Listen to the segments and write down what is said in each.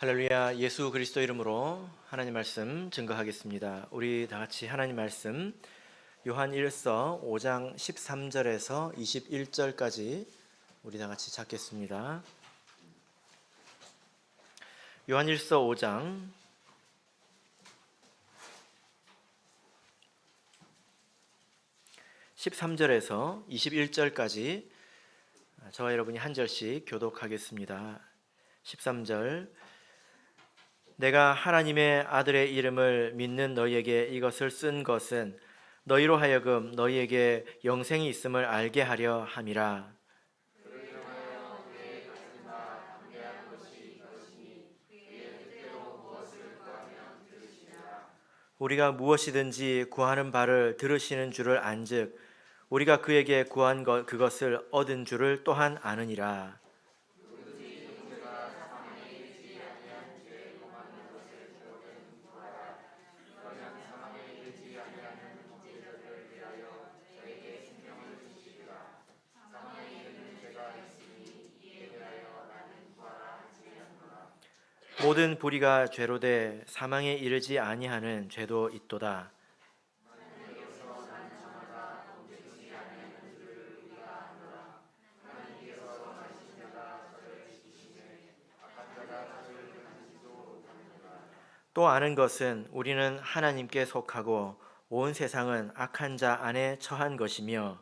할렐루야. 예수 그리스도 이름으로 하나님 말씀 증거하겠습니다. 우리 다 같이 하나님 말씀 요한 1서 5장 13절에서 21절까지 우리 다 같이 찾겠습니다. 요한 1서 5장 13절에서 21절까지 저와 여러분이 한 절씩 교독하겠습니다. 13절. 내가 하나님의 아들의 이름을 믿는 너희에게 이것을 쓴 것은 너희로 하여금 너희에게 영생이 있음을 알게 하려 함이라. 우리가 무엇이든지 구하는 바를 들으시는 줄을 안즉 우리가 그에게 구한 그것을 얻은 줄을 또한 아느니라. 모든 불의가 죄로 돼 사망에 이르지 아니하는 죄도 있도다. 또 아는 것은 우리는 하나님께 속하고 온 세상은 악한 자 안에 처한 것이며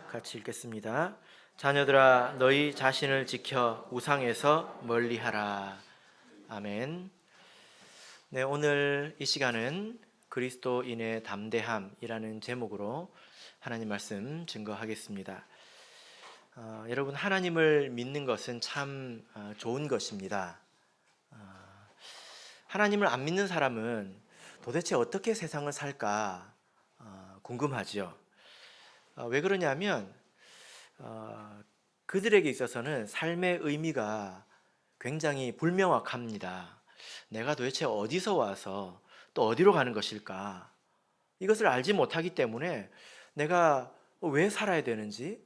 같이 읽겠습니다. 자녀들아 너희 자신을 지켜 우상에서 멀리하라. 아멘. 네, 오늘 이 시간은 그리스도인의 담대함이라는 제목으로 하나님 말씀 증거하겠습니다. 여러분, 하나님을 믿는 것은 참 좋은 것입니다. 하나님을 안 믿는 사람은 도대체 어떻게 세상을 살까 궁금하죠. 왜 그러냐면 그들에게 있어서는 삶의 의미가 굉장히 불명확합니다. 내가 도대체 어디서 와서 또 어디로 가는 것일까? 이것을 알지 못하기 때문에 내가 왜 살아야 되는지,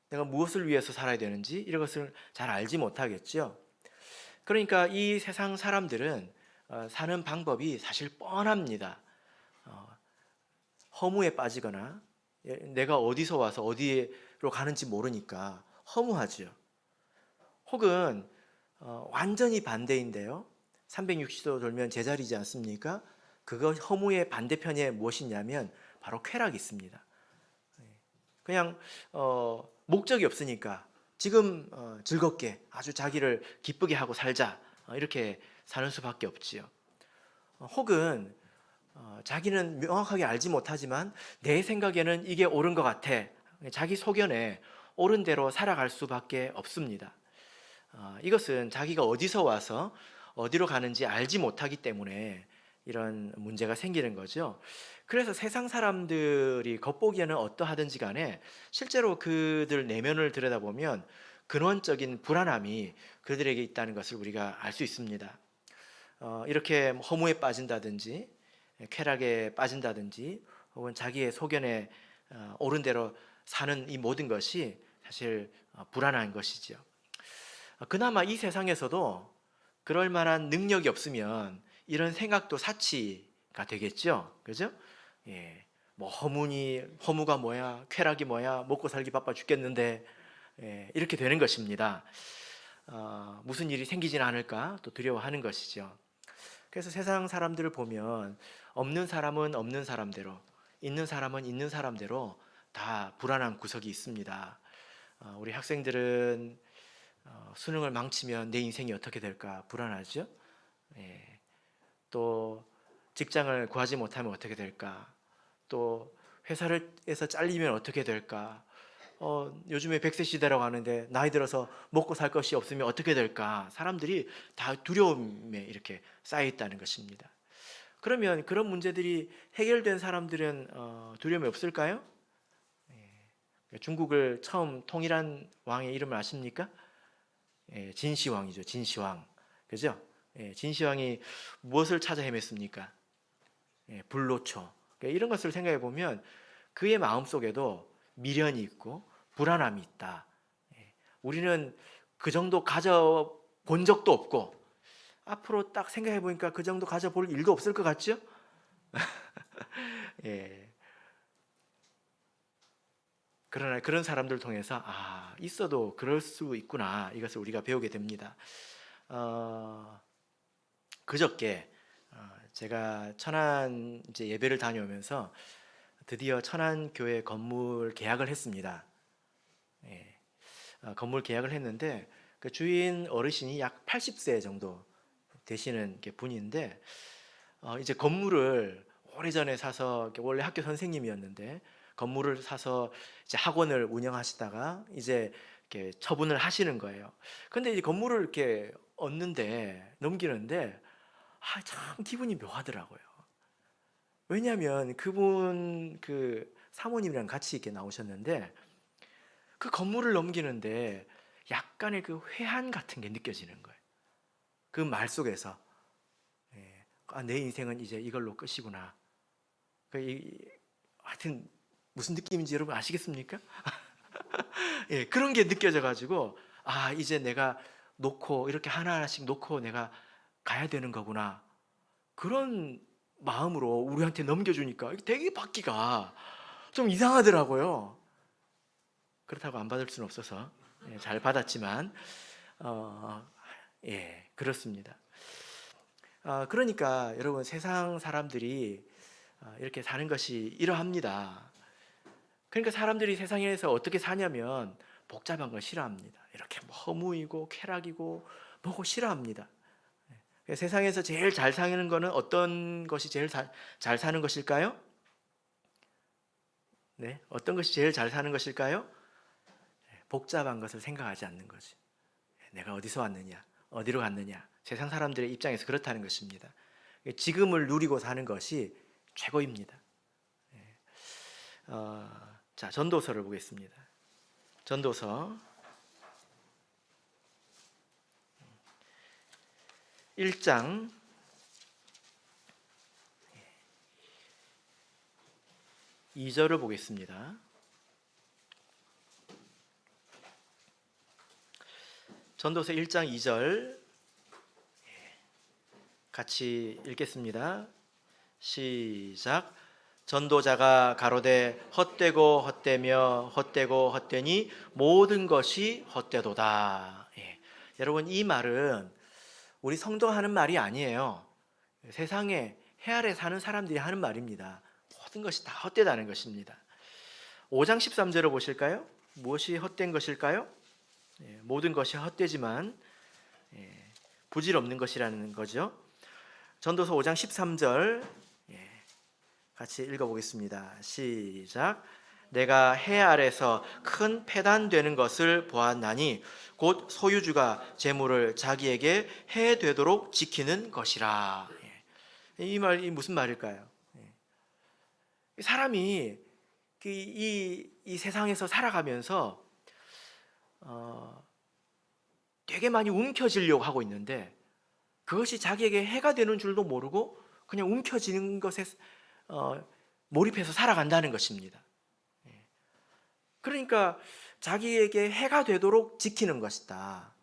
내가 무엇을 위해서 살아야 되는지 이런 것을 잘 알지 못하겠죠. 그러니까 이 세상 사람들은 사는 방법이 사실 뻔합니다. 허무에 빠지거나 내가 어디서 와서 어디로 가는지 모르니까 허무하죠. 혹은 완전히 반대인데요. 360도 돌면 제자리지 않습니까? 그거 허무의 반대편에 무엇이냐면 바로 쾌락이 있습니다. 그냥 목적이 없으니까 지금 즐겁게 아주 자기를 기쁘게 하고 살자 이렇게 사는 수밖에 없지요. 혹은 자기는 명확하게 알지 못하지만 내 생각에는 이게 옳은 것 같아. 자기 소견에 옳은 대로 살아갈 수밖에 없습니다. 이것은 자기가 어디서 와서 어디로 가는지 알지 못하기 때문에 이런 문제가 생기는 거죠. 그래서 세상 사람들이 겉보기에는 어떠하든지 간에 실제로 그들 내면을 들여다보면 근원적인 불안함이 그들에게 있다는 것을 우리가 알 수 있습니다. 이렇게 허무에 빠진다든지 쾌락에 빠진다든지 혹은 자기의 소견에 옳은 대로 사는 이 모든 것이 사실 불안한 것이죠. 그나마 이 세상에서도 그럴 만한 능력이 없으면 이런 생각도 사치가 되겠죠. 그죠? 예. 뭐 허무가 뭐야, 쾌락이 뭐야, 먹고 살기 바빠 죽겠는데, 이렇게 되는 것입니다. 무슨 일이 생기지는 않을까 또 두려워하는 것이죠. 그래서 세상 사람들을 보면 없는 사람은 없는 사람대로, 있는 사람은 있는 사람대로 다 불안한 구석이 있습니다. 우리 학생들은 수능을 망치면 내 인생이 어떻게 될까 불안하죠. 또 직장을 구하지 못하면 어떻게 될까, 또 회사에서 잘리면 어떻게 될까, 요즘에 100세 시대라고 하는데 나이 들어서 먹고 살 것이 없으면 어떻게 될까, 사람들이 다 두려움에 이렇게 쌓여 있다는 것입니다. 그러면 그런 문제들이 해결된 사람들은 두려움이 없을까요? 중국을 처음 통일한 왕의 이름을 아십니까? 진시황이죠. 진시황. 그죠? 예, 진시황이 무엇을 찾아 헤맸습니까? 예, 불로초. 그러니까 이런 것을 생각해 보면 그의 마음 속에도 미련이 있고 불안함이 있다. 예, 우리는 그 정도 가져 본 적도 없고 앞으로 딱 생각해 보니까 그 정도 가져 볼 일도 없을 것 같죠? 예. 그러나 그런 사람들 통해서 있어도 그럴 수 있구나, 이것을 우리가 배우게 됩니다. 어, 그저께 제가 천안 이제 예배를 다녀오면서 드디어 천안 교회 건물 계약을 했습니다. 예, 건물 계약을 했는데 그 주인 어르신이 약 80세 정도 되시는 분인데 이제 건물을 오래전에 사서 원래 학교 선생님이었는데 건물을 사서 이제 학원을 운영하시다가 이제 이렇게 처분을 하시는 거예요. 근데 이 건물을 이렇게 얻는데 넘기는데 참 기분이 묘하더라고요. 왜냐하면 그분 그 사모님이랑 같이 이렇게 나오셨는데 그 건물을 넘기는데 약간의 그 회한 같은 게 느껴지는 거예요. 그 말 속에서 예, 내 인생은 이제 이걸로 끝이구나. 하여튼 무슨 느낌인지 여러분 아시겠습니까? 예, 그런 게 느껴져 가지고 이제 내가 놓고 이렇게 하나하나씩 놓고 내가 가야 되는 거구나. 그런 마음으로 우리한테 넘겨주니까 되게 받기가 좀 이상하더라고요. 그렇다고 안 받을 수는 없어서 잘 받았지만 그렇습니다. 그러니까 여러분 세상 사람들이 이렇게 사는 것이 이러합니다. 그러니까 사람들이 세상에서 어떻게 사냐면 복잡한 걸 싫어합니다. 이렇게 허무이고 쾌락이고 뭐고 싫어합니다. 세상에서 제일 잘 사는 거는 어떤 것이 제일 잘 사는 것일까요? 네, 어떤 것이 제일 잘 사는 것일까요? 복잡한 것을 생각하지 않는 거지. 내가 어디서 왔느냐, 어디로 갔느냐. 세상 사람들의 입장에서 그렇다는 것입니다. 지금을 누리고 사는 것이 최고입니다. 자, 전도서를 보겠습니다. 전도서 1장 2절을 보겠습니다. 전도서 1장 2절 같이 읽겠습니다. 시작. 전도자가 가로되 헛되고 헛되며 헛되고 헛되니 모든 것이 헛되도다. 여러분 이 말은 우리 성도가 하는 말이 아니에요. 세상에 해 아래 사는 사람들이 하는 말입니다. 모든 것이 다 헛되다는 것입니다. 5장 13절을 보실까요? 무엇이 헛된 것일까요? 모든 것이 헛되지만 부질없는 것이라는 거죠. 전도서 5장 13절 같이 읽어보겠습니다. 시작. 내가 해 아래서 큰 패단되는 것을 보았나니 곧 소유주가 재물을 자기에게 해 되도록 지키는 것이라. 이 말이 무슨 말일까요? 사람이 이 세상에서 살아가면서 되게 많이 움켜쥐려고 하고 있는데 그것이 자기에게 해가 되는 줄도 모르고 그냥 움켜쥐는 것에 몰입해서 살아간다는 것입니다. 그러니까 자기에게 해가 되도록 지키는 것이다.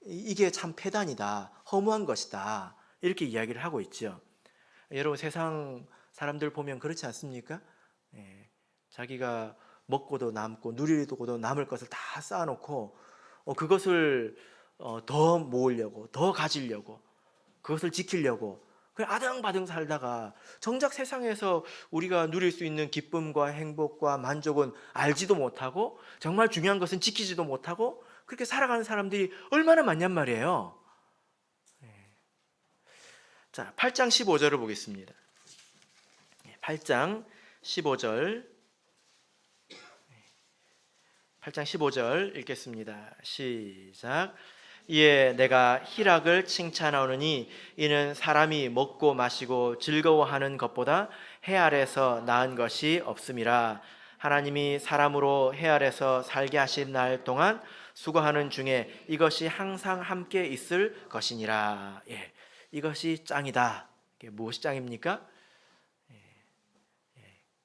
이게 참 패단이다. 허무한 것이다. 이렇게 이야기를 하고 있죠. 여러분 세상 사람들 보면 그렇지 않습니까? 자기가 먹고도 남고 누리고도 남을 것을 다 쌓아놓고 그것을 더 모으려고 더 가지려고 그것을 지키려고 아등바등 살다가 정작 세상에서 우리가 누릴 수 있는 기쁨과 행복과 만족은 알지도 못하고 정말 중요한 것은 지키지도 못하고 그렇게 살아가는 사람들이 얼마나 많냔 말이에요. 자, 8장 15절을 보겠습니다. 8장 15절 8장 15절 읽겠습니다. 시작. 이에 내가 희락을 칭찬하오니 이는 사람이 먹고 마시고 즐거워하는 것보다 해 아래서 나은 것이 없음이라. 하나님이 사람으로 해 아래서 살게 하신 날 동안 수고하는 중에 이것이 항상 함께 있을 것이니라. 예, 이것이 짱이다. 이게 무엇이 짱입니까?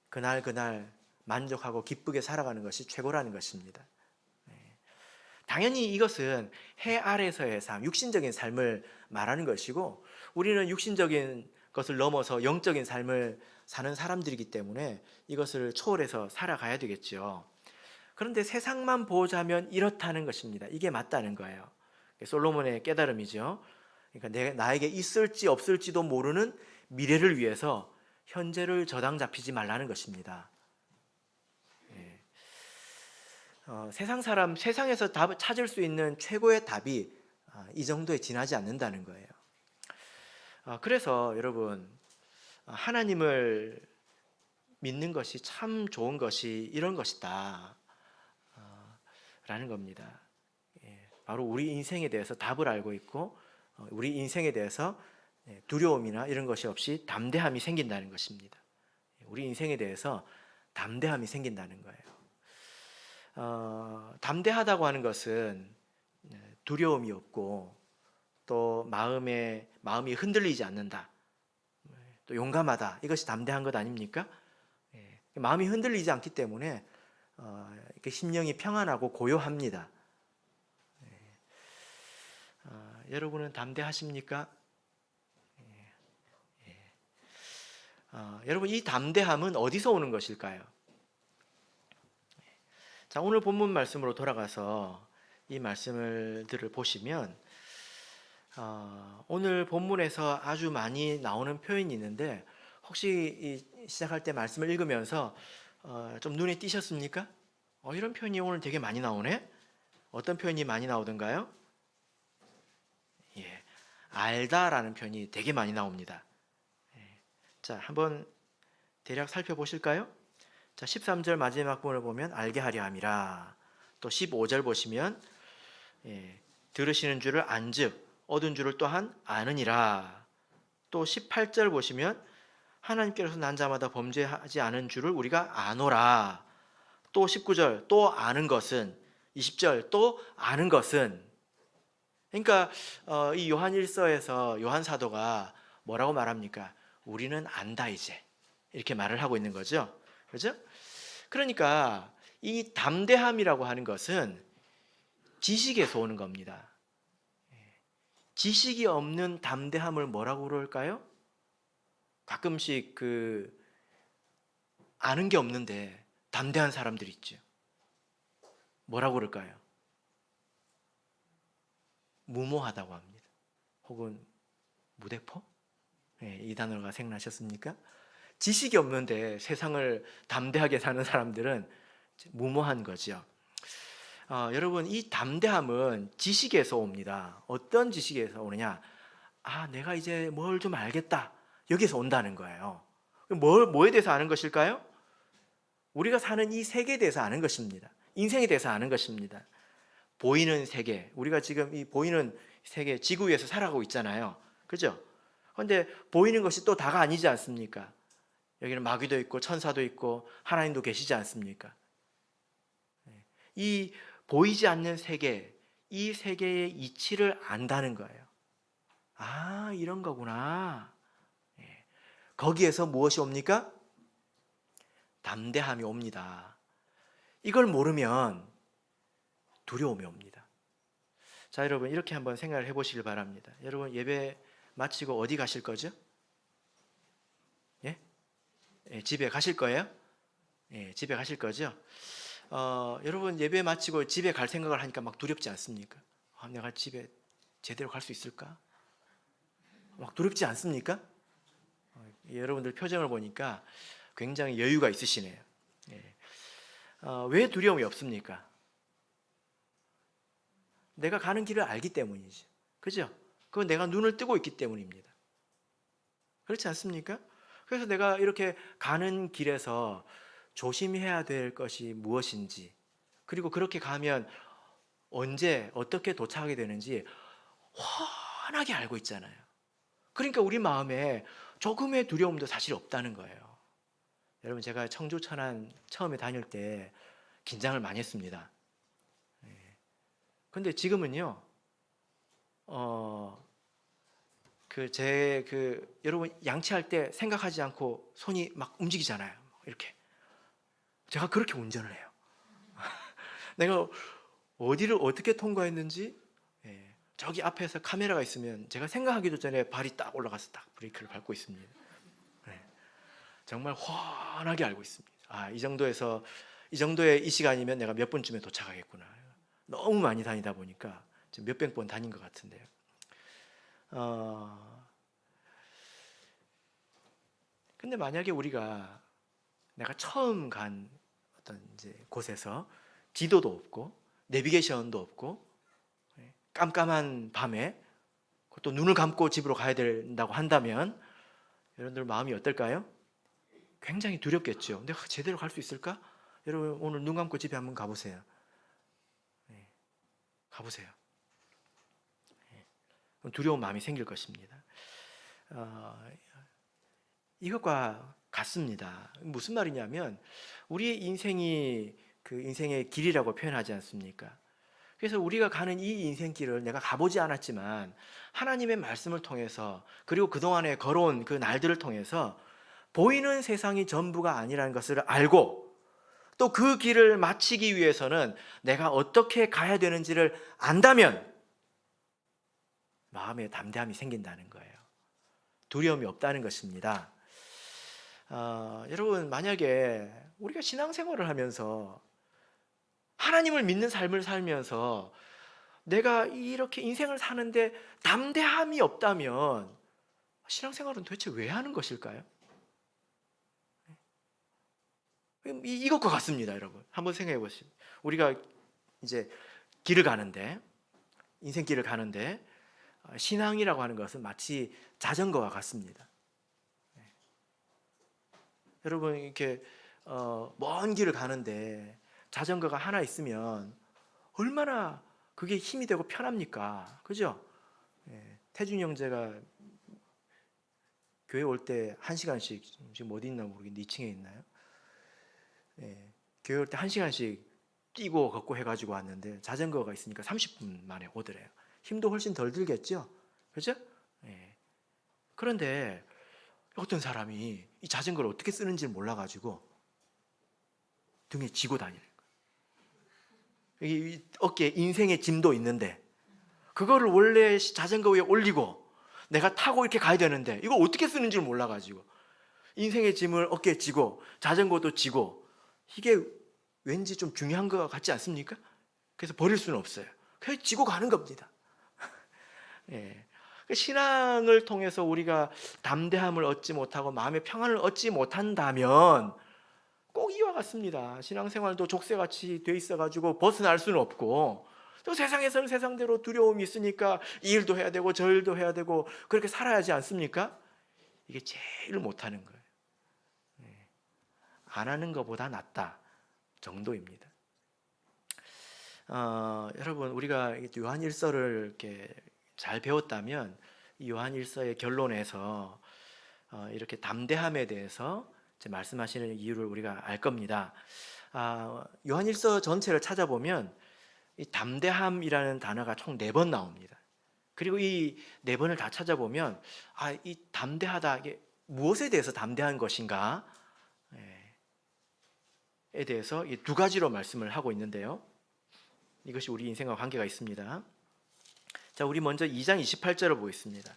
그날 그날 만족하고 기쁘게 살아가는 것이 최고라는 것입니다. 당연히 이것은 해 아래서의 삶, 육신적인 삶을 말하는 것이고, 우리는 육신적인 것을 넘어서 영적인 삶을 사는 사람들이기 때문에 이것을 초월해서 살아가야 되겠죠. 그런데 세상만 보자면 이렇다는 것입니다. 이게 맞다는 거예요. 솔로몬의 깨달음이죠. 그러니까 나에게 있을지 없을지도 모르는 미래를 위해서 현재를 저당 잡히지 말라는 것입니다. 세상 사람, 세상에서 답을 찾을 수 있는 최고의 답이 이 정도에 지나지 않는다는 거예요. 그래서 여러분, 하나님을 믿는 것이 참 좋은 것이 이런 것이다 라는 겁니다. 바로 우리 인생에 대해서 답을 알고 있고, 우리 인생에 대해서 두려움이나 이런 것이 없이 담대함이 생긴다는 것입니다. 우리 인생에 대해서 담대함이 생긴다는 거예요. 담대하다고 하는 것은 두려움이 없고, 또 마음이 흔들리지 않는다, 또 용감하다, 이것이 담대한 것 아닙니까? 마음이 흔들리지 않기 때문에 이렇게 심령이 평안하고 고요합니다. 여러분은 담대하십니까? 여러분, 이 담대함은 어디서 오는 것일까요? 자, 오늘 본문 말씀으로 돌아가서 이 말씀들을 보시면 오늘 본문에서 아주 많이 나오는 표현이 있는데, 혹시 시작할 때 말씀을 읽으면서 좀 눈에 띄셨습니까? 이런 표현이 오늘 되게 많이 나오네? 어떤 표현이 많이 나오던가요? 예, 알다라는 표현이 되게 많이 나옵니다. 자, 한번 대략 살펴보실까요? 자, 13절 마지막 부분을 보면 알게 하려 함이라. 또 15절 보시면 들으시는 줄을 안즉 얻은 줄을 또한 아느니라. 또 18절 보시면 하나님께로서 난 자마다 범죄하지 않은 줄을 우리가 아노라. 또 19절 또 아는 것은, 20절 또 아는 것은. 그러니까 이 요한 1서에서 요한 사도가 뭐라고 말합니까? 우리는 안다 이제, 이렇게 말을 하고 있는 거죠. 그렇죠? 그러니까 이 담대함이라고 하는 것은 지식에서 오는 겁니다. 지식이 없는 담대함을 뭐라고 그럴까요? 가끔씩 아는 게 없는데 담대한 사람들이 있죠. 뭐라고 그럴까요? 무모하다고 합니다. 혹은 무대포? 이 단어가 생각나셨습니까? 지식이 없는데 세상을 담대하게 사는 사람들은 무모한 거죠. 여러분, 이 담대함은 지식에서 옵니다. 어떤 지식에서 오느냐? 내가 이제 뭘 좀 알겠다, 여기서 온다는 거예요. 뭐에 대해서 아는 것일까요? 우리가 사는 이 세계에 대해서 아는 것입니다. 인생에 대해서 아는 것입니다. 보이는 세계, 우리가 지금 이 보이는 세계, 지구 위에서 살아가고 있잖아요. 그죠? 그런데 보이는 것이 또 다가 아니지 않습니까? 여기는 마귀도 있고 천사도 있고 하나님도 계시지 않습니까? 이 보이지 않는 세계, 이 세계의 이치를 안다는 거예요. 이런 거구나. 거기에서 무엇이 옵니까? 담대함이 옵니다. 이걸 모르면 두려움이 옵니다. 자, 여러분, 이렇게 한번 생각을 해보시길 바랍니다. 여러분, 예배 마치고 어디 가실 거죠? 집에 가실 거예요? 집에 가실 거죠? 여러분, 예배 마치고 집에 갈 생각을 하니까 막 두렵지 않습니까? 내가 집에 제대로 갈 수 있을까? 막 두렵지 않습니까? 여러분들 표정을 보니까 굉장히 여유가 있으시네요. 왜 두려움이 없습니까? 내가 가는 길을 알기 때문이죠. 그죠? 그건 내가 눈을 뜨고 있기 때문입니다. 그렇지 않습니까? 그래서 내가 이렇게 가는 길에서 조심해야 될 것이 무엇인지, 그리고 그렇게 가면 언제 어떻게 도착하게 되는지 훤하게 알고 있잖아요. 그러니까 우리 마음에 조금의 두려움도 사실 없다는 거예요. 여러분, 제가 청주 천안 처음에 다닐 때 긴장을 많이 했습니다. 근데 지금은요, 여러분 양치할 때 생각하지 않고 손이 막 움직이잖아요. 이렇게. 제가 그렇게 운전을 해요. 내가 어디를 어떻게 통과했는지, 저기 앞에서 카메라가 있으면 제가 생각하기도 전에 발이 딱 올라가서 딱 브레이크를 밟고 있습니다. 정말 훤하게 알고 있습니다. 이 정도의 이 시간이면 내가 몇 분쯤에 도착하겠구나. 너무 많이 다니다 보니까 지금 몇백 번 다닌 것 같은데요. 근데 만약에 내가 처음 간 어떤 이제 곳에서 지도도 없고 내비게이션도 없고 깜깜한 밤에 또 눈을 감고 집으로 가야 된다고 한다면 여러분들 마음이 어떨까요? 굉장히 두렵겠죠. 내가 제대로 갈 수 있을까? 여러분 오늘 눈 감고 집에 한번 가보세요. 가보세요. 두려운 마음이 생길 것입니다. 이것과 같습니다. 무슨 말이냐면 우리의 인생이 그 인생의 길이라고 표현하지 않습니까? 그래서 우리가 가는 이 인생길을 내가 가보지 않았지만 하나님의 말씀을 통해서 그리고 그동안에 걸어온 그 날들을 통해서 보이는 세상이 전부가 아니라는 것을 알고 또 그 길을 마치기 위해서는 내가 어떻게 가야 되는지를 안다면 마음에 담대함이 생긴다는 거예요. 두려움이 없다는 것입니다. 여러분 만약에 우리가 신앙생활을 하면서 하나님을 믿는 삶을 살면서 내가 이렇게 인생을 사는데 담대함이 없다면 신앙생활은 도대체 왜 하는 것일까요? 이것과 같습니다, 여러분. 한번 생각해 보시죠. 우리가 이제 길을 가는데, 인생길을 가는데 신앙이라고 하는 것은 마치 자전거와 같습니다. 여러분 이렇게 먼 길을 가는데 자전거가 하나 있으면 얼마나 그게 힘이 되고 편합니까? 그죠? 태준이 형제가 교회 올 때 1시간씩, 지금 어디 있나 모르겠는데 2층에 있나요? 교회 올 때 1시간씩 뛰고 걷고 해가지고 왔는데 자전거가 있으니까 30분 만에 오더래요. 힘도 훨씬 덜 들겠죠? 그죠? 그런데 어떤 사람이 이 자전거를 어떻게 쓰는지 몰라가지고 등에 지고 다니는 거예요. 이 어깨에 인생의 짐도 있는데 그거를 원래 자전거 위에 올리고 내가 타고 이렇게 가야 되는데 이걸 어떻게 쓰는지 몰라가지고 인생의 짐을 어깨에 지고 자전거도 지고 이게 왠지 좀 중요한 것 같지 않습니까? 그래서 버릴 수는 없어요. 그냥 지고 가는 겁니다. 신앙을 통해서 우리가 담대함을 얻지 못하고 마음의 평안을 얻지 못한다면 꼭 이와 같습니다. 신앙생활도 족쇄같이 돼 있어가지고 벗어날 수는 없고 또 세상에서는 세상대로 두려움이 있으니까 이 일도 해야 되고 저 일도 해야 되고 그렇게 살아야지 않습니까? 이게 제일 못하는 거예요. 안 하는 것보다 낫다 정도입니다. 여러분 우리가 요한일서를 이렇게 잘 배웠다면 이 요한일서의 결론에서 이렇게 담대함에 대해서 말씀하시는 이유를 우리가 알 겁니다. 요한일서 전체를 찾아보면 이 담대함이라는 단어가 총 4번 나옵니다. 그리고 이 4번을 다 찾아보면 이 담대하다, 이게 무엇에 대해서 담대한 것인가 에 대해서 이 2가지로 말씀을 하고 있는데요. 이것이 우리 인생과 관계가 있습니다. 자, 우리 먼저 2장 28절을 보겠습니다.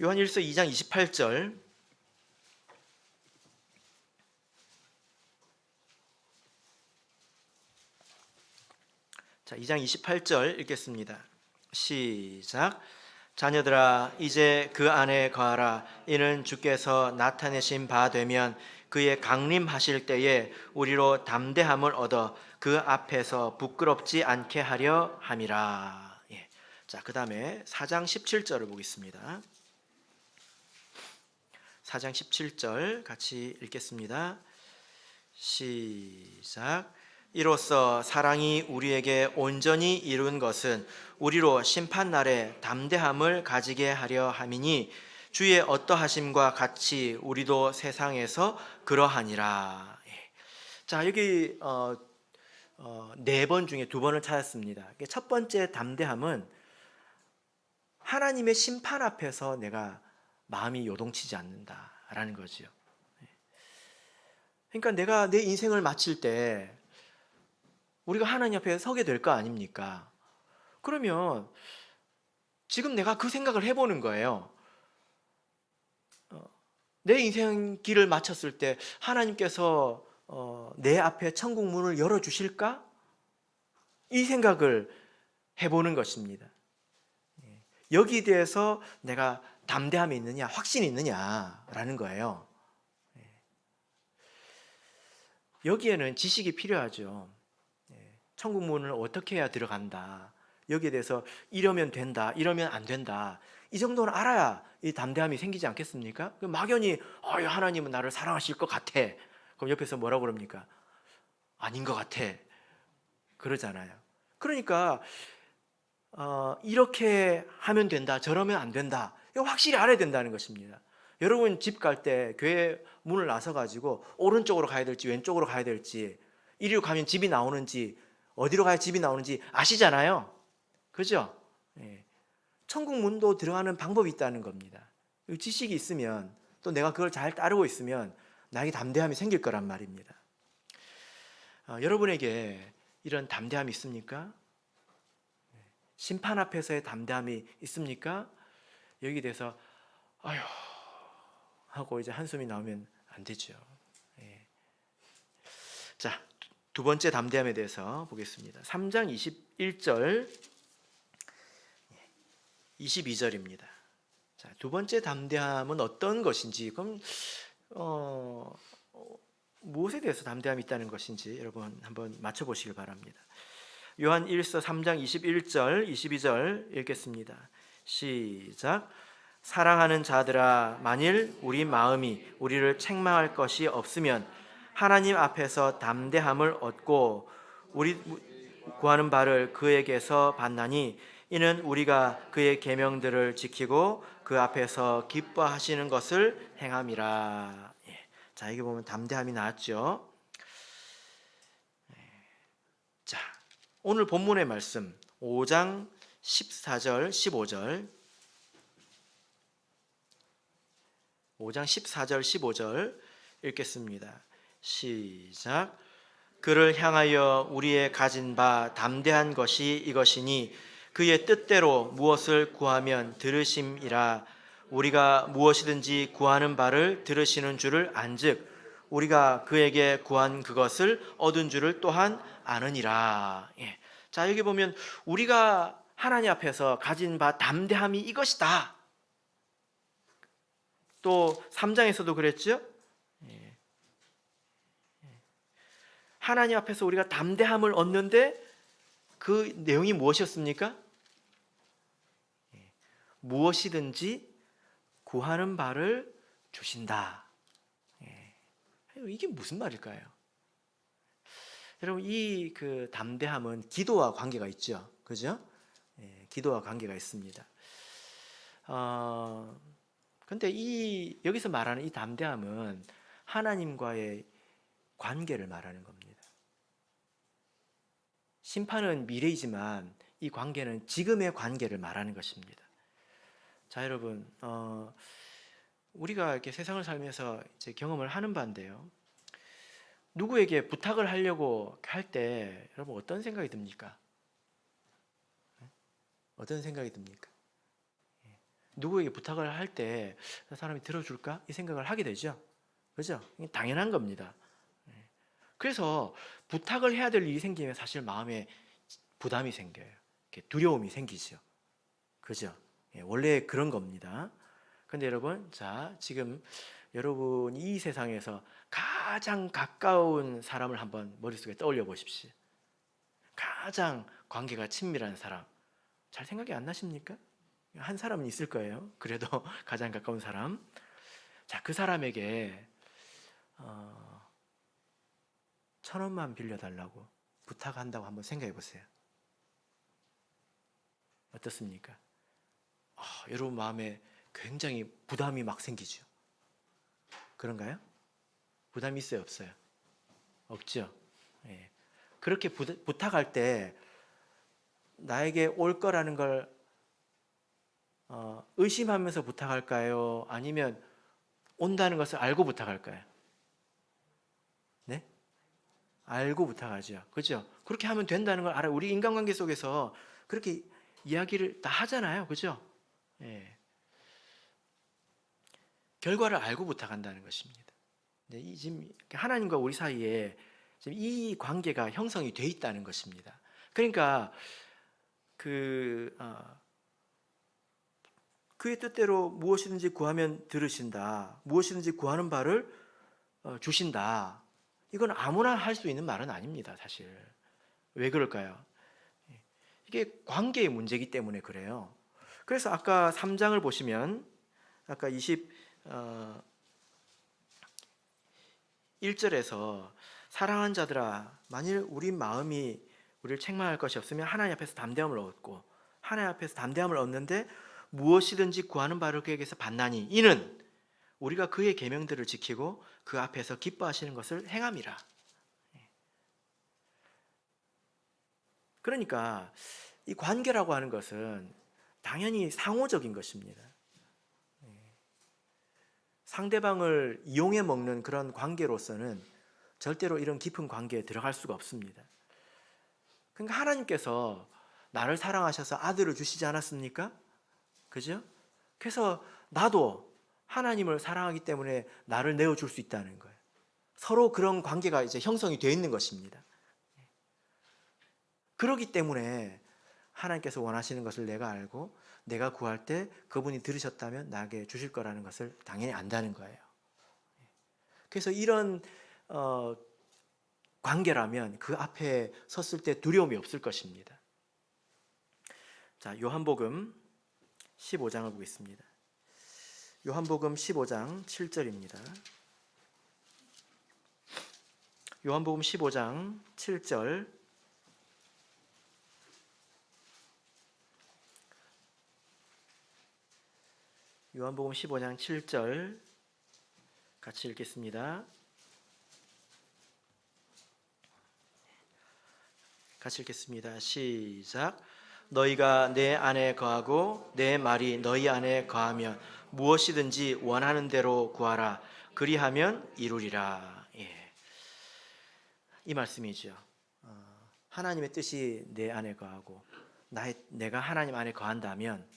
요한일서 2장 28절. 자, 2장 28절 읽겠습니다. 시작. 자녀들아 이제 그 안에 거하라. 이는 주께서 나타내신 바 되면 그의 강림하실 때에 우리로 담대함을 얻어 그 앞에서 부끄럽지 않게 하려 함이라. 자, 그 다음에 4장 17절을 보겠습니다. 4장 17절 같이 읽겠습니다. 시작. 이로써 사랑이 우리에게 온전히 이룬 것은 우리로 심판날에 담대함을 가지게 하려 함이니 주의 어떠하심과 같이 우리도 세상에서 그러하니라. 자, 여기 4번 중에 2번을 찾았습니다. 첫 번째 담대함은 하나님의 심판 앞에서 내가 마음이 요동치지 않는다라는 거지요. 그러니까 내가 내 인생을 마칠 때 우리가 하나님 앞에 서게 될 거 아닙니까? 그러면 지금 내가 그 생각을 해보는 거예요. 내 인생 길을 마쳤을 때 하나님께서 내 앞에 천국 문을 열어주실까? 이 생각을 해보는 것입니다. 여기에 대해서 내가 담대함이 있느냐, 확신이 있느냐라는 거예요. 여기에는 지식이 필요하죠. 천국 문을 어떻게 해야 들어간다. 여기에 대해서 이러면 된다, 이러면 안 된다. 이 정도는 알아야 이 담대함이 생기지 않겠습니까? 막연히 하나님은 나를 사랑하실 것 같아. 그럼 옆에서 뭐라고 그럽니까? 아닌 것 같아. 그러잖아요. 그러니까 이렇게 하면 된다, 저러면 안 된다. 이거 확실히 알아야 된다는 것입니다. 여러분 집 갈 때 교회 문을 나서가지고 오른쪽으로 가야 될지 왼쪽으로 가야 될지, 이리로 가면 집이 나오는지 어디로 가야 집이 나오는지 아시잖아요. 그죠? 천국 문도 들어가는 방법이 있다는 겁니다. 지식이 있으면, 또 내가 그걸 잘 따르고 있으면 나에게 담대함이 생길 거란 말입니다. 여러분에게 이런 담대함이 있습니까? 심판 앞에서의 담대함이 있습니까? 여기에 대해서 아휴 하고 이제 한숨이 나오면 안 되죠. 자, 2번째 담대함에 대해서 보겠습니다. 3장 21절 22절입니다. 자, 2번째 담대함은 어떤 것인지, 그럼 무엇에 대해서 담대함이 있다는 것인지 여러분 한번 맞춰보시길 바랍니다. 요한 1서 3장 21절 22절 읽겠습니다. 시작. 사랑하는 자들아, 만일 우리 마음이 우리를 책망할 것이 없으면 하나님 앞에서 담대함을 얻고 우리 구하는 바를 그에게서 받나니, 이는 우리가 그의 계명들을 지키고 그 앞에서 기뻐하시는 것을 행함이라. 자, 여기 보면 담대함이 나왔죠. 자, 오늘 본문의 말씀 5장 14절 15절 5장 14절 15절 읽겠습니다. 시작. 그를 향하여 우리의 가진 바 담대한 것이 이것이니 그의 뜻대로 무엇을 구하면 들으심이라. 우리가 무엇이든지 구하는 바를 들으시는 줄을 안즉 우리가 그에게 구한 그것을 얻은 줄을 또한 아느니라. 자, 여기 보면 우리가 하나님 앞에서 가진 바 담대함이 이것이다. 또 3장에서도 그랬죠. 하나님 앞에서 우리가 담대함을 얻는데 그 내용이 무엇이었습니까? 무엇이든지 구하는 바를 주신다. 이게 무슨 말일까요? 여러분, 이 그 담대함은 기도와 관계가 있죠. 그죠? 기도와 관계가 있습니다. 근데 여기서 말하는 이 담대함은 하나님과의 관계를 말하는 겁니다. 심판은 미래이지만 이 관계는 지금의 관계를 말하는 것입니다. 자, 여러분, 우리가 이렇게 세상을 살면서 이제 경험을 하는 바인데요. 누구에게 부탁을 하려고 할 때 여러분 어떤 생각이 듭니까? 어떤 생각이 듭니까? 누구에게 부탁을 할 때 사람이 들어줄까? 이 생각을 하게 되죠. 그죠? 당연한 겁니다. 그래서 부탁을 해야 될 일이 생기면 사실 마음에 부담이 생겨요. 두려움이 생기죠. 그죠? 원래 그런 겁니다. 근데 여러분, 자, 지금 여러분 이 세상에서 가장 가까운 사람을 한번 머릿속에 떠올려 보십시오. 가장 관계가 친밀한 사람. 잘 생각이 안 나십니까? 한 사람은 있을 거예요. 그래도 가장 가까운 사람. 자, 그 사람에게 1,000원만 빌려달라고 부탁한다고 한번 생각해 보세요. 어떻습니까? 여러분 마음에 굉장히 부담이 막 생기죠. 그런가요? 부담이 있어요, 없어요? 없죠. 예. 그렇게 부탁할 때 나에게 올 거라는 걸 의심하면서 부탁할까요? 아니면 온다는 것을 알고 부탁할까요? 네? 알고 부탁하죠. 그죠? 그렇게 하면 된다는 걸 알아요. 우리 인간관계 속에서 그렇게 이야기를 다 하잖아요. 그죠? 예. 결과를 알고 부탁한다는 것입니다. 네, 지금 하나님과 우리 사이에 지금 이 관계가 형성이 돼 있다는 것입니다. 그러니까 그의 뜻대로 무엇이든지 구하면 들으신다. 무엇이든지 구하는 바를 주신다. 이건 아무나 할 수 있는 말은 아닙니다, 사실. 왜 그럴까요? 이게 관계의 문제이기 때문에 그래요. 그래서 아까 3장을 보시면 아까 21절에서 사랑하는 자들아 만일 우리 마음이 우리를 책망할 것이 없으면 하나님 앞에서 담대함을 얻고 하나님 앞에서 담대함을 얻는데 무엇이든지 구하는 바를 그에게서 받나니 이는 우리가 그의 계명들을 지키고 그 앞에서 기뻐하시는 것을 행함이라. 그러니까 이 관계라고 하는 것은 당연히 상호적인 것입니다. 상대방을 이용해 먹는 그런 관계로서는 절대로 이런 깊은 관계에 들어갈 수가 없습니다. 그러니까 하나님께서 나를 사랑하셔서 아들을 주시지 않았습니까? 그죠? 그래서 나도 하나님을 사랑하기 때문에 나를 내어줄 수 있다는 거예요. 서로 그런 관계가 이제 형성이 되어 있는 것입니다. 그렇기 때문에 하나님께서 원하시는 것을 내가 알고 내가 구할 때 그분이 들으셨다면 나에게 주실 거라는 것을 당연히 안다는 거예요. 그래서 이런 관계라면 그 앞에 섰을 때 두려움이 없을 것입니다. 자, 요한복음 15장을 보겠습니다. 요한복음 15장 7절입니다. 요한복음 15장 7절 요한복음 15장 7절 같이 읽겠습니다. 같이 읽겠습니다. 시작. 너희가 내 안에 거하고 내 말이 너희 안에 거하면 무엇이든지 원하는 대로 구하라. 그리하면 이루리라. 예. 이 말씀이죠. 하나님의 뜻이 내 안에 거하고 내가 하나님 안에 거한다면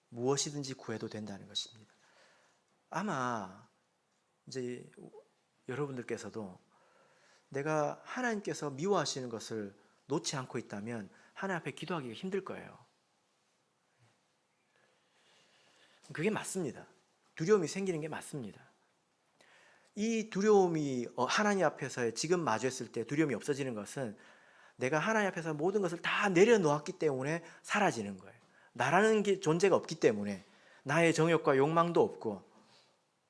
무엇이든지 구해도 된다는 것입니다. 아마 이제 여러분들께서도 내가 하나님께서 미워하시는 것을 놓지 않고 있다면 하나님 앞에 기도하기가 힘들 거예요. 그게 맞습니다. 두려움이 생기는 게 맞습니다. 이 두려움이 하나님 앞에서 지금 마주했을 때 두려움이 없어지는 것은 내가 하나님 앞에서 모든 것을 다 내려놓았기 때문에 사라지는 거예요. 나라는 게 존재가 없기 때문에 나의 정욕과 욕망도 없고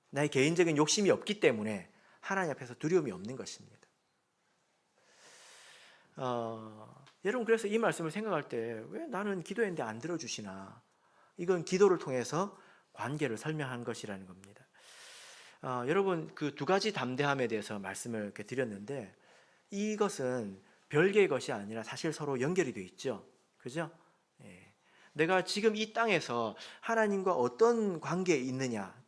나의 개인적인 욕심이 없기 때문에 하나님 앞에서 두려움이 없는 것입니다. 여러분 그래서 이 말씀을 생각할 때 왜 나는 기도했는데 안 들어주시나? 이건 기도를 통해서 관계를 설명한 것이라는 겁니다. 여러분 그 두 가지 담대함에 대해서 말씀을 이렇게 드렸는데 이것은 별개의 것이 아니라 사실 서로 연결이 되어 있죠. 그죠? 예. 내가 지금 이 땅에서 하나님과 어떤 관계에 있느냐,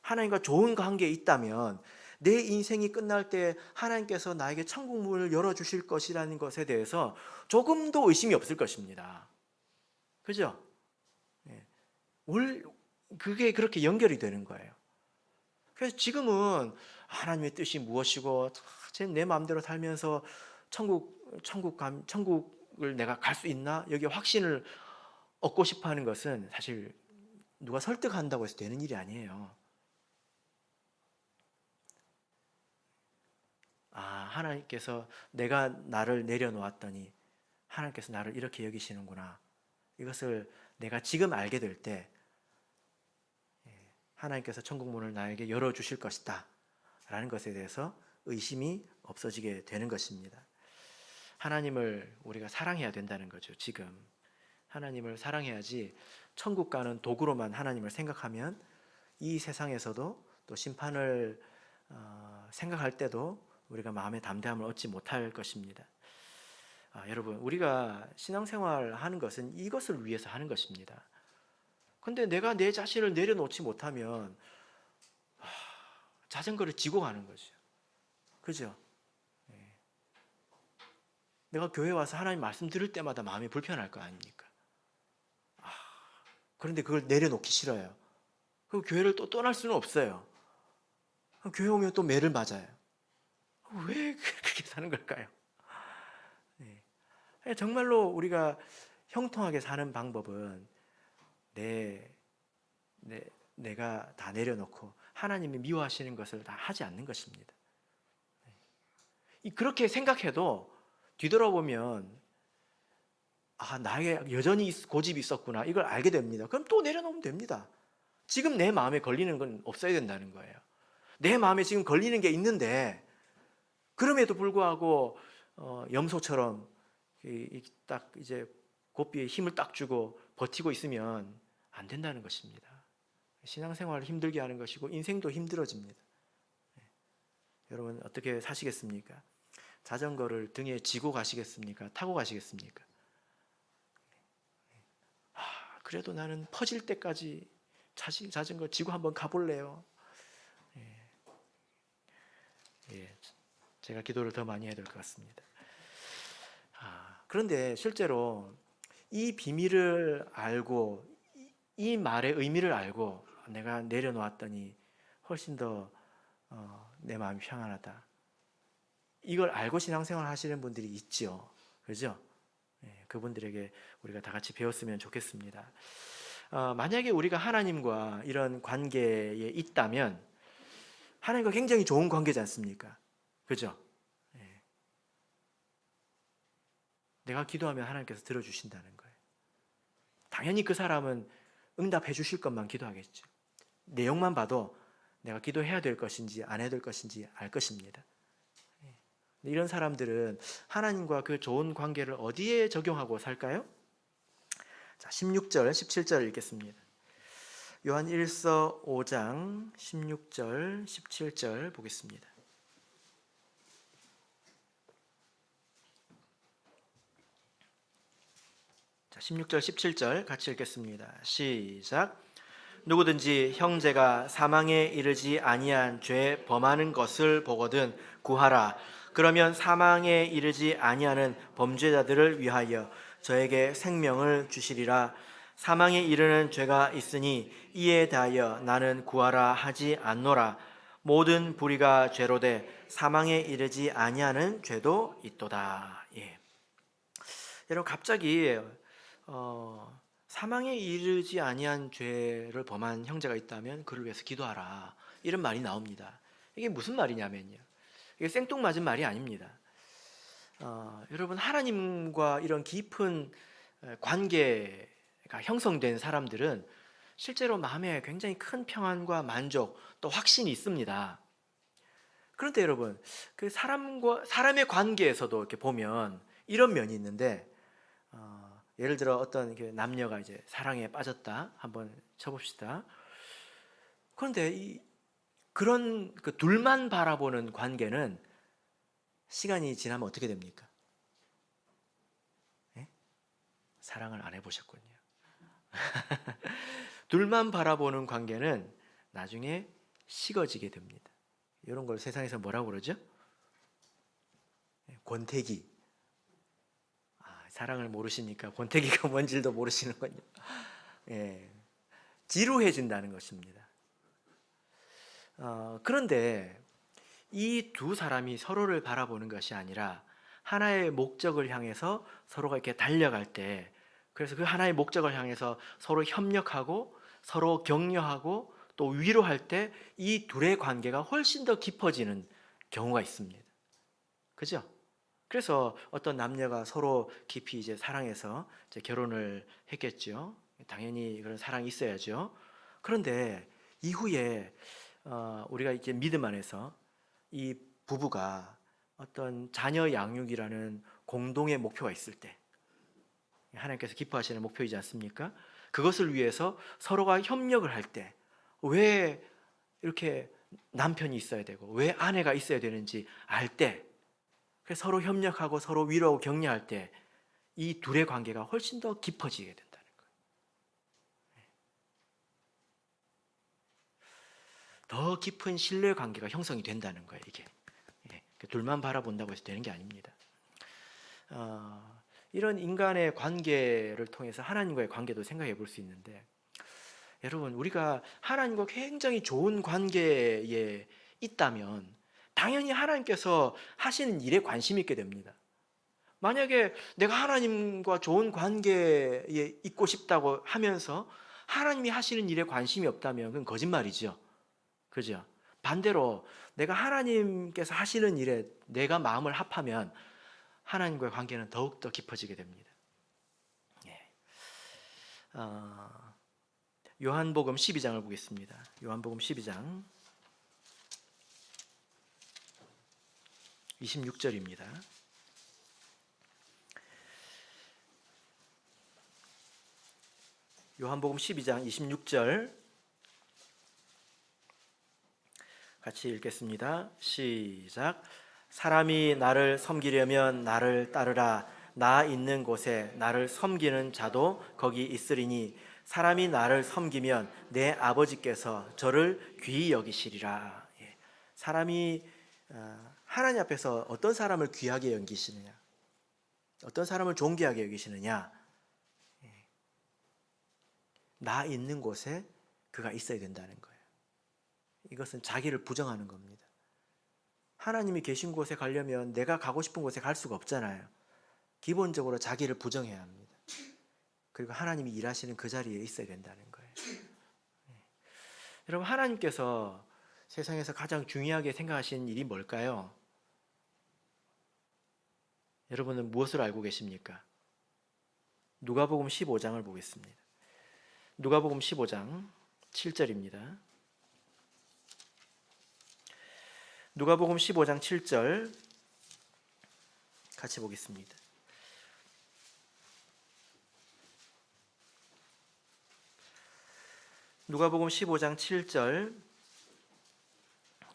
하나님과 좋은 관계에 있다면 내 인생이 끝날 때 하나님께서 나에게 천국 문을 열어주실 것이라는 것에 대해서 조금도 의심이 없을 것입니다. 그죠? 예. 그게 그렇게 연결이 되는 거예요. 그래서 지금은 하나님의 뜻이 무엇이고 내 마음대로 살면서 천국을 내가 갈 수 있나? 여기 확신을 얻고 싶어 하는 것은 사실 누가 설득한다고 해서 되는 일이 아니에요. 하나님께서 내가 나를 내려놓았더니 하나님께서 나를 이렇게 여기시는구나. 이것을 내가 지금 알게 될 때 하나님께서 천국 문을 나에게 열어주실 것이다 라는 것에 대해서 의심이 없어지게 되는 것입니다. 하나님을 우리가 사랑해야 된다는 거죠. 지금 하나님을 사랑해야지 천국 가는 도구로만 하나님을 생각하면 이 세상에서도 또 심판을 생각할 때도 우리가 마음의 담대함을 얻지 못할 것입니다. 여러분, 우리가 신앙생활 하는 것은 이것을 위해서 하는 것입니다. 근데 내가 내 자신을 내려놓지 못하면 자전거를 지고 가는 거죠. 그죠? 내가 교회 와서 하나님 말씀 들을 때마다 마음이 불편할 거 아닙니까? 그런데 그걸 내려놓기 싫어요. 그럼 교회를 또 떠날 수는 없어요. 교회 오면 또 매를 맞아요. 왜 그렇게 사는 걸까요? 정말로 우리가 형통하게 사는 방법은 내가 다 내려놓고 하나님이 미워하시는 것을 다 하지 않는 것입니다. 그렇게 생각해도 뒤돌아보면 나에게 여전히 고집이 있었구나, 이걸 알게 됩니다. 그럼 또 내려놓으면 됩니다. 지금 내 마음에 걸리는 건 없어야 된다는 거예요. 내 마음에 지금 걸리는 게 있는데 그럼에도 불구하고 염소처럼 딱 이제 고삐에 힘을 딱 주고 버티고 있으면 안 된다는 것입니다. 신앙생활을 힘들게 하는 것이고 인생도 힘들어집니다. 여러분, 어떻게 사시겠습니까? 자전거를 등에 지고 가시겠습니까? 타고 가시겠습니까? 그래도 나는 퍼질 때까지 자전거 지고 한번 가볼래요. 제가 기도를 더 많이 해야 될 것 같습니다. 그런데 실제로 이 비밀을 알고 이 말의 의미를 알고 내가 내려놓았더니 훨씬 더 내 마음이 평안하다. 이걸 알고 신앙생활 하시는 분들이 있죠. 그죠? 그분들에게 우리가 다 같이 배웠으면 좋겠습니다. 만약에 우리가 하나님과 이런 관계에 있다면 하나님과 굉장히 좋은 관계지 않습니까? 그죠? 내가 기도하면 하나님께서 들어주신다는 거예요. 당연히 그 사람은 응답해 주실 것만 기도하겠죠. 내용만 봐도 내가 기도해야 될 것인지 안 해야 될 것인지 알 것입니다. 이런 사람들은 하나님과 그 좋은 관계를 어디에 적용하고 살까요? 자, 16절, 17절 읽겠습니다. 요한 1서 5장 16절, 17절 보겠습니다. 자, 16절, 17절 같이 읽겠습니다. 시작. 누구든지 형제가 사망에 이르지 아니한 죄 범하는 것을 보거든 구하라. 그러면 사망에 이르지 아니하는 범죄자들을 위하여 저에게 생명을 주시리라. 사망에 이르는 죄가 있으니 이에 대하여 나는 구하라 하지 않노라. 모든 불의가 죄로 돼 사망에 이르지 아니하는 죄도 있도다. 여러분, 갑자기 사망에 이르지 아니한 죄를 범한 형제가 있다면 그를 위해서 기도하라, 이런 말이 나옵니다. 이게 무슨 말이냐면요, 이게 생뚱맞은 말이 아닙니다. 여러분, 하나님과 이런 깊은 관계가 형성된 사람들은 실제로 마음에 굉장히 큰 평안과 만족, 또 확신이 있습니다. 그런데 여러분, 그 사람의 관계에서도 이렇게 보면 이런 면이 있는데, 예를 들어 어떤 남녀가 이제 사랑에 빠졌다 한번 쳐봅시다. 그런데 그런 그 둘만 바라보는 관계는 시간이 지나면 어떻게 됩니까? 사랑을 안 해보셨군요. 둘만 바라보는 관계는 나중에 식어지게 됩니다. 이런 걸 세상에서 뭐라고 그러죠? 권태기. 사랑을 모르시니까 권태기가 뭔지도 모르시는군요. 지루해진다는 것입니다. 그런데 이 두 사람이 서로를 바라보는 것이 아니라 하나의 목적을 향해서 서로가 이렇게 달려갈 때, 그래서 그 하나의 목적을 향해서 서로 협력하고 서로 격려하고 또 위로할 때 이 둘의 관계가 훨씬 더 깊어지는 경우가 있습니다. 그죠? 그래서 어떤 남녀가 서로 깊이 이제 사랑해서 이제 결혼을 했겠죠. 당연히 그런 사랑이 있어야죠. 그런데 이후에 우리가 이제 믿음 안에서 이 부부가 어떤 자녀 양육이라는 공동의 목표가 있을 때, 하나님께서 기뻐하시는 목표이지 않습니까? 그것을 위해서 서로가 협력을 할 때 왜 이렇게 남편이 있어야 되고 왜 아내가 있어야 되는지 알 때, 서로 협력하고 서로 위로하고 격려할 때 이 둘의 관계가 훨씬 더 깊어지게 된다는 거예요. 더 깊은 신뢰 관계가 형성이 된다는 거예요. 이게 둘만 바라본다고 해서 되는 게 아닙니다. 이런 인간의 관계를 통해서 하나님과의 관계도 생각해 볼 수 있는데, 여러분, 우리가 하나님과 굉장히 좋은 관계에 있다면 당연히 하나님께서 하시는 일에 관심이 있게 됩니다. 만약에 내가 하나님과 좋은 관계에 있고 싶다고 하면서 하나님이 하시는 일에 관심이 없다면 그건 거짓말이죠. 그죠? 반대로 내가 하나님께서 하시는 일에 내가 마음을 합하면 하나님과의 관계는 더욱더 깊어지게 됩니다. 요한복음 12장을 보겠습니다. 요한복음 12장 26절입니다. 요한복음 12장 26절 같이 읽겠습니다. 시작. 사람이 나를 섬기려면 나를 따르라. 나 있는 곳에 나를 섬기는 자도 거기 있으리니 사람이 나를 섬기면 내 아버지께서 저를 귀히 여기시리라. 사람이 하나님 앞에서 어떤 사람을 귀하게 여기시느냐, 어떤 사람을 존귀하게 여기시느냐, 나 있는 곳에 그가 있어야 된다는 거예요. 이것은 자기를 부정하는 겁니다. 하나님이 계신 곳에 가려면 내가 가고 싶은 곳에 갈 수가 없잖아요. 기본적으로 자기를 부정해야 합니다. 그리고 하나님이 일하시는 그 자리에 있어야 된다는 거예요. 여러분, 하나님께서 세상에서 가장 중요하게 생각하시는 일이 뭘까요? 여러분은 무엇을 알고 계십니까? 누가복음 15장을 보겠습니다. 누가복음 15장 7절입니다. 누가복음 15장 7절 같이 보겠습니다. 누가복음 15장 7절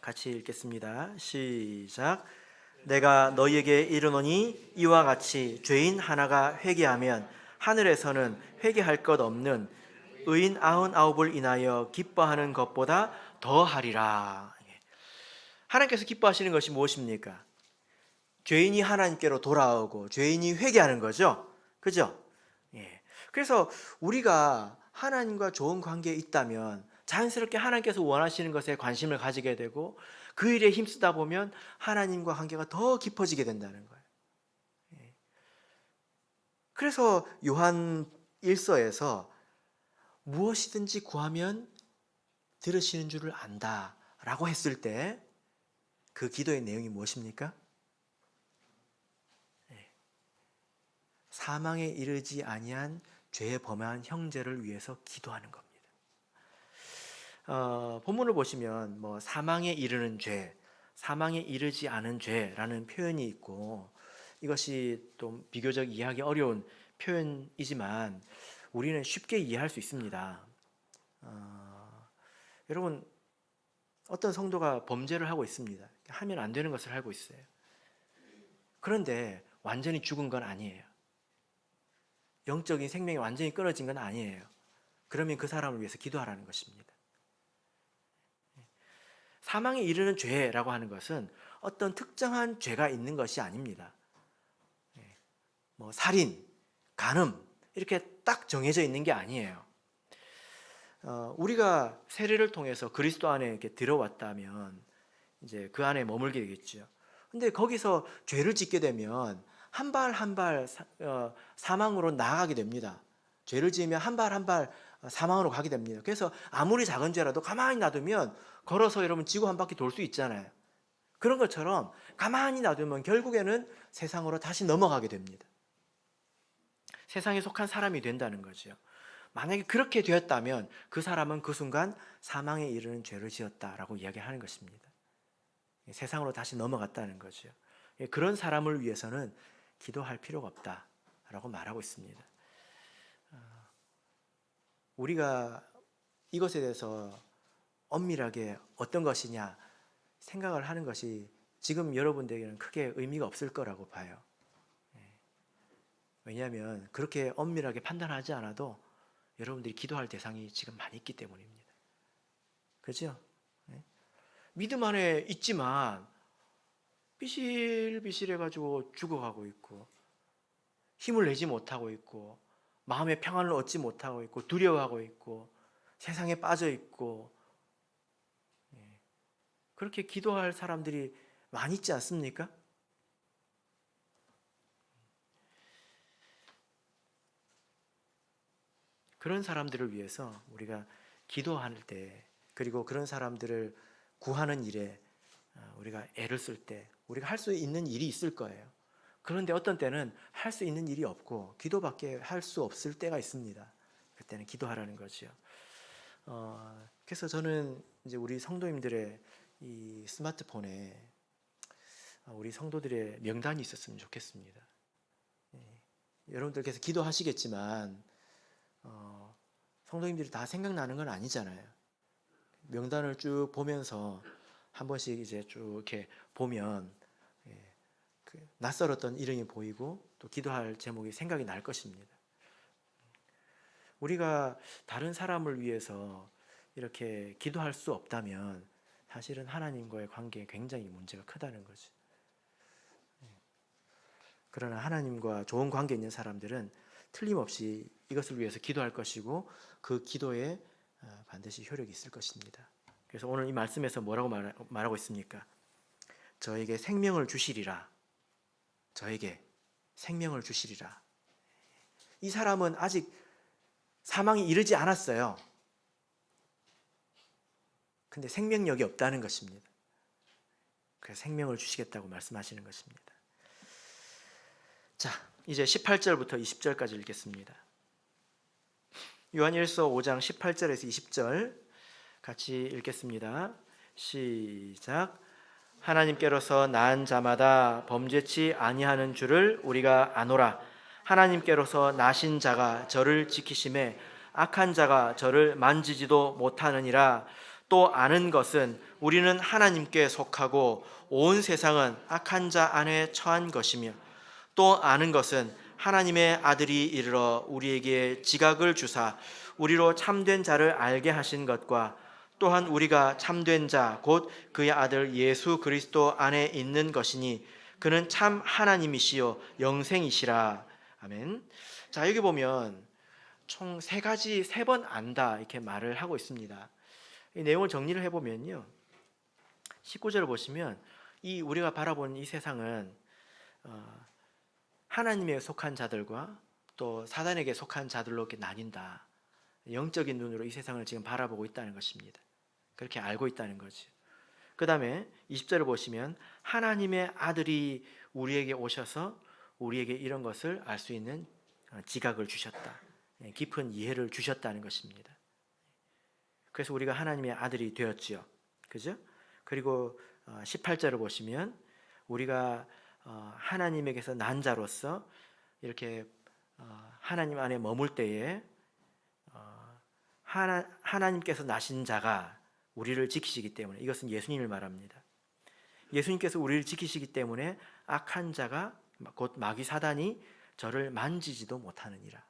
같이 읽겠습니다. 시작. 내가 너희에게 이르노니 이와 같이 죄인 하나가 회개하면 하늘에서는 회개할 것 없는 의인 99을 인하여 기뻐하는 것보다 더하리라. 하나님께서 기뻐하시는 것이 무엇입니까? 죄인이 하나님께로 돌아오고 죄인이 회개하는 거죠. 그죠? 그래서 우리가 하나님과 좋은 관계에 있다면 자연스럽게 하나님께서 원하시는 것에 관심을 가지게 되고 그 일에 힘쓰다 보면 하나님과 관계가 더 깊어지게 된다는 거예요. 그래서 요한 1서에서 무엇이든지 구하면 들으시는 줄을 안다 라고 했을 때 그 기도의 내용이 무엇입니까? 사망에 이르지 아니한 죄에 범한 형제를 위해서 기도하는 겁니다. 본문을 보시면 사망에 이르는 죄, 사망에 이르지 않은 죄라는 표현이 있고, 이것이 좀 비교적 이해하기 어려운 표현이지만 우리는 쉽게 이해할 수 있습니다. 여러분, 어떤 성도가 범죄를 하고 있습니다. 하면 안 되는 것을 하고 있어요. 그런데 완전히 죽은 건 아니에요. 영적인 생명이 완전히 끊어진 건 아니에요. 그러면 그 사람을 위해서 기도하라는 것입니다. 사망에 이르는 죄라고 하는 것은 어떤 특정한 죄가 있는 것이 아닙니다. 살인, 간음 이렇게 딱 정해져 있는 게 아니에요. 우리가 세례를 통해서 그리스도 안에 이렇게 들어왔다면 이제 그 안에 머물게 되겠죠. 근데 거기서 죄를 짓게 되면 한 발 한 발 사망으로 나아가게 됩니다. 죄를 지으면 한 발 한 발 사망으로 가게 됩니다. 그래서 아무리 작은 죄라도 가만히 놔두면 걸어서 여러분 지구 한 바퀴 돌 수 있잖아요. 그런 것처럼 가만히 놔두면 결국에는 세상으로 다시 넘어가게 됩니다. 세상에 속한 사람이 된다는 거죠. 만약에 그렇게 되었다면 그 사람은 그 순간 사망에 이르는 죄를 지었다라고 이야기하는 것입니다. 세상으로 다시 넘어갔다는 거죠. 그런 사람을 위해서는 기도할 필요가 없다라고 말하고 있습니다. 우리가 이것에 대해서 엄밀하게 어떤 것이냐 생각을 하는 것이 지금 여러분들에게는 크게 의미가 없을 거라고 봐요. 왜냐하면 그렇게 엄밀하게 판단하지 않아도 여러분들이 기도할 대상이 지금 많이 있기 때문입니다. 그렇죠? 믿음 안에 있지만 비실비실해가지고 죽어가고 있고 힘을 내지 못하고 있고 마음의 평안을 얻지 못하고 있고 두려워하고 있고 세상에 빠져 있고 그렇게 기도할 사람들이 많이 있지 않습니까? 그런 사람들을 위해서 우리가 기도할 때 그리고 그런 사람들을 구하는 일에 우리가 애를 쓸 때 우리가 할 수 있는 일이 있을 거예요. 그런데 어떤 때는 할 수 있는 일이 없고 기도밖에 할 수 없을 때가 있습니다. 그때는 기도하라는 거죠. 그래서 저는 이제 우리 성도님들의 이 스마트폰에 우리 성도들의 명단이 있었으면 좋겠습니다. 여러분들께서 기도하시겠지만 성도님들이 다 생각나는 건 아니잖아요. 명단을 쭉 보면서 한 번씩 이제 쭉 이렇게 보면 낯설었던 이름이 보이고 또 기도할 제목이 생각이 날 것입니다. 우리가 다른 사람을 위해서 이렇게 기도할 수 없다면 사실은 하나님과의 관계에 굉장히 문제가 크다는 거죠. 그러나 하나님과 좋은 관계 있는 사람들은 틀림없이 이것을 위해서 기도할 것이고 그 기도에 반드시 효력이 있을 것입니다. 그래서 오늘 이 말씀에서 뭐라고 말하고 있습니까? 저에게 생명을 주시리라. 저에게 생명을 주시리라. 이 사람은 아직 사망이 이르지 않았어요. 근데 생명력이 없다는 것입니다. 그래서 생명을 주시겠다고 말씀하시는 것입니다. 자, 이제 18절부터 20절까지 읽겠습니다. 요한일서 5장 18절에서 20절 같이 읽겠습니다. 시작. 하나님께로서 난 자마다 범죄치 아니하는 줄을 우리가 아노라. 하나님께로서 나신 자가 저를 지키심에 악한 자가 저를 만지지도 못하느니라. 또 아는 것은 우리는 하나님께 속하고 온 세상은 악한 자 안에 처한 것이며 또 아는 것은 하나님의 아들이 이르러 우리에게 지각을 주사 우리로 참된 자를 알게 하신 것과 또한 우리가 참된 자 곧 그의 아들 예수 그리스도 안에 있는 것이니 그는 참 하나님이시요 영생이시라. 아멘. 자, 여기 보면 총 세 가지, 3번 안다 이렇게 말을 하고 있습니다. 이 내용을 정리를 해보면요, 19절을 보시면 이 우리가 바라보는 이 세상은 하나님에 속한 자들과 또 사단에게 속한 자들로 이렇게 나뉜다. 영적인 눈으로 이 세상을 지금 바라보고 있다는 것입니다. 그렇게 알고 있다는 거죠. 그 다음에 20절을 보시면 하나님의 아들이 우리에게 오셔서 우리에게 이런 것을 알 수 있는 지각을 주셨다. 깊은 이해를 주셨다는 것입니다. 그래서 우리가 하나님의 아들이 되었지요. 그죠? 그리고 18절을 보시면 우리가 하나님에게서 난 자로서 이렇게 하나님 안에 머물 때에 하나님께서 나신 자가 우리를 지키시기 때문에, 이것은 예수님을 말합니다. 예수님께서 우리를 지키시기 때문에 악한 자가 곧 마귀 사단이 저를 만지지도 못하느니라.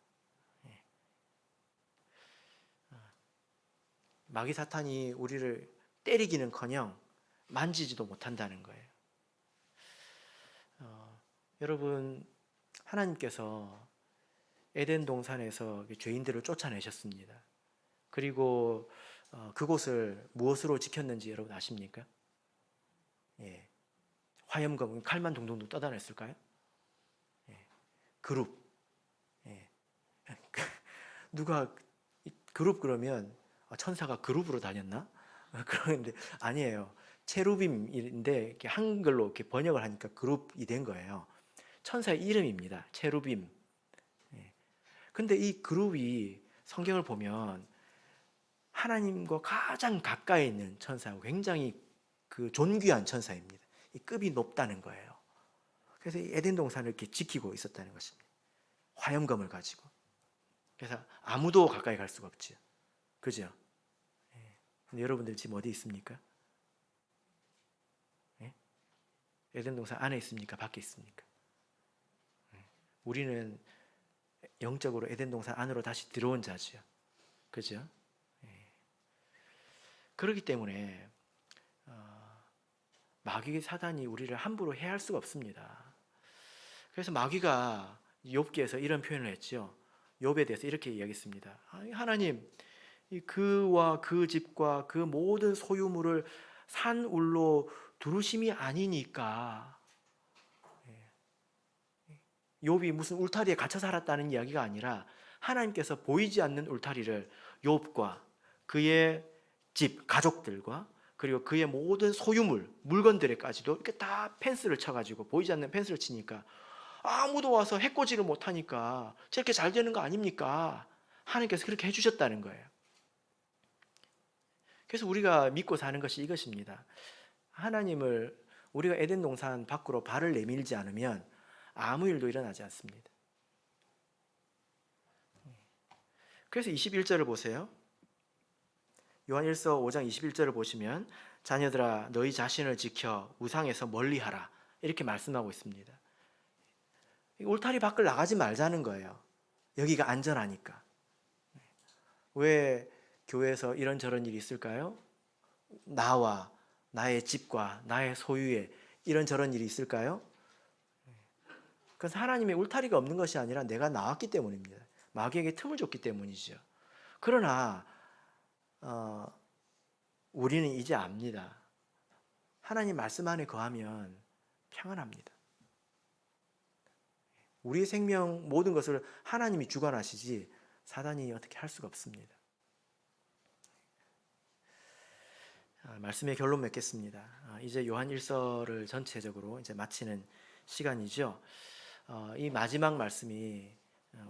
마귀 사탄이 우리를 때리기는커녕 만지지도 못한다는 거예요. 여러분, 하나님께서 에덴 동산에서 죄인들을 쫓아내셨습니다. 그리고 그곳을 무엇으로 지켰는지 여러분 아십니까? 화염검, 칼만 동동동 떠다녔을까요? 그룹. 누가 그룹 그러면 천사가 그룹으로 다녔나? 그런데 아니에요. 체루빔인데 이렇게 한글로 이렇게 번역을 하니까 그룹이 된 거예요. 천사의 이름입니다. 체루빔. 근데 이 그룹이 성경을 보면 하나님과 가장 가까이 있는 천사고 굉장히 그 존귀한 천사입니다. 이 급이 높다는 거예요. 그래서 이 에덴 동산을 이렇게 지키고 있었다는 것입니다. 화염검을 가지고. 그래서 아무도 가까이 갈 수가 없죠. 그죠? 근데 여러분들 지금 어디 있습니까? 에덴 동산 안에 있습니까? 밖에 있습니까? 우리는 영적으로 에덴 동산 안으로 다시 들어온 자죠. 그죠? 그렇기 때문에 마귀 사단이 우리를 함부로 해할 수가 없습니다. 그래서 마귀가 욥기에서 이런 표현을 했죠. 욥에 대해서 이렇게 이야기했습니다. 하나님, 그와 그 집과 그 모든 소유물을 산 울로 두루심이 아니니까. 욥이 무슨 울타리에 갇혀 살았다는 이야기가 아니라 하나님께서 보이지 않는 울타리를 욥과 그의 집, 가족들과 그리고 그의 모든 소유물, 물건들에까지도 이렇게 다 펜스를 쳐가지고 보이지 않는 펜스를 치니까 아무도 와서 해코지를 못하니까 저렇게 잘 되는 거 아닙니까? 하나님께서 그렇게 해주셨다는 거예요. 그래서 우리가 믿고 사는 것이 이것입니다. 하나님을 우리가 에덴 동산 밖으로 발을 내밀지 않으면 아무 일도 일어나지 않습니다. 그래서 21절을 보세요. 요한일서 5장 21절을 보시면 자녀들아 너희 자신을 지켜 우상에서 멀리하라 이렇게 말씀하고 있습니다. 울타리 밖을 나가지 말자는 거예요. 여기가 안전하니까. 왜 교회에서 이런저런 일이 있을까요? 나와 나의 집과 나의 소유에 이런저런 일이 있을까요? 그래서 하나님의 울타리가 없는 것이 아니라 내가 나왔기 때문입니다. 마귀에게 틈을 줬기 때문이죠. 그러나 우리는 이제 압니다. 하나님 말씀 안에 거하면 평안합니다. 우리의 생명 모든 것을 하나님이 주관하시지 사단이 어떻게 할 수가 없습니다. 말씀의 결론 맺겠습니다. 이제 요한 1서를 전체적으로 이제 마치는 시간이죠. 이 마지막 말씀이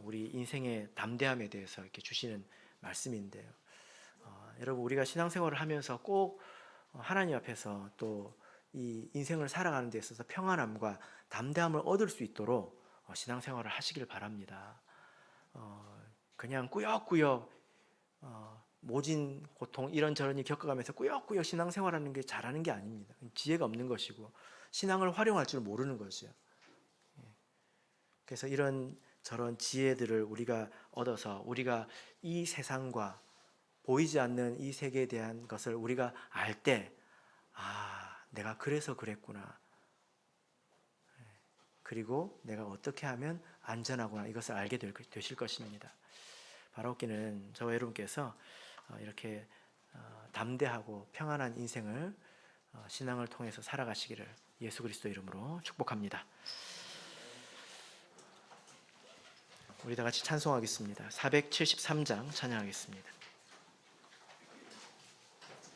우리 인생의 담대함에 대해서 이렇게 주시는 말씀인데요. 여러분 우리가 신앙생활을 하면서 꼭 하나님 앞에서 또 이 인생을 살아가는 데 있어서 평안함과 담대함을 얻을 수 있도록 신앙생활을 하시길 바랍니다. 그냥 꾸역꾸역 모진 고통 이런저런이 겪어가면서 꾸역꾸역 신앙생활하는 게 잘하는 게 아닙니다. 지혜가 없는 것이고 신앙을 활용할 줄 모르는 것이요. 그래서 이런 저런 지혜들을 우리가 얻어서 우리가 이 세상과 보이지 않는 이 세계에 대한 것을 우리가 알 때 내가 그래서 그랬구나. 그리고 내가 어떻게 하면 안전하구나 이것을 알게 되실 것입니다. 바라옵기는 저와 여러분께서 이렇게 담대하고 평안한 인생을 신앙을 통해서 살아가시기를 예수 그리스도 이름으로 축복합니다. 우리 다 같이 찬송하겠습니다. 473장 찬양하겠습니다.